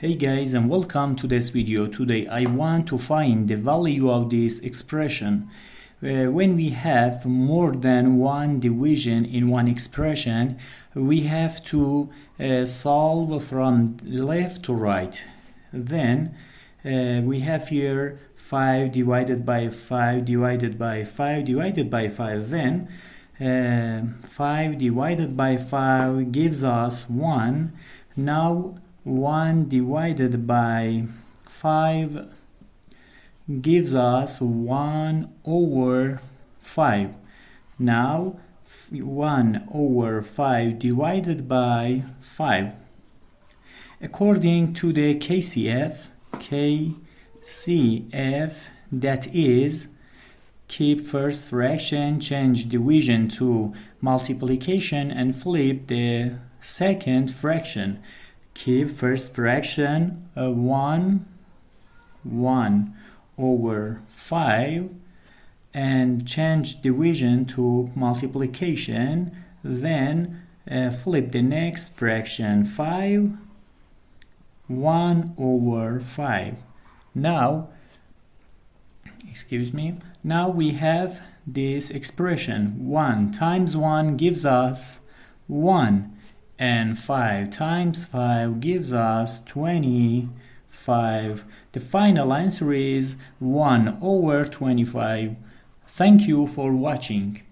Hey guys, and welcome to this video. Today I want to find the value of this expression. When we have more than one division in one expression, we have to solve from left to right. Then we have here 5 divided by 5 divided by 5 divided by 5. Then 5 divided by 5 gives us 1. Now 1 divided by 5 gives us 1 over 5. Now 1 over 5 divided by 5. According to the KCF, that is, keep first fraction, change division to multiplication, and flip the second fraction. Keep first fraction 1 over 5 and change division to multiplication, then flip the next fraction 1 over 5. Now we have this expression. 1 times 1 gives us 1, and 5 times 5 gives us 25. The final answer is 1 over 25. Thank you for watching.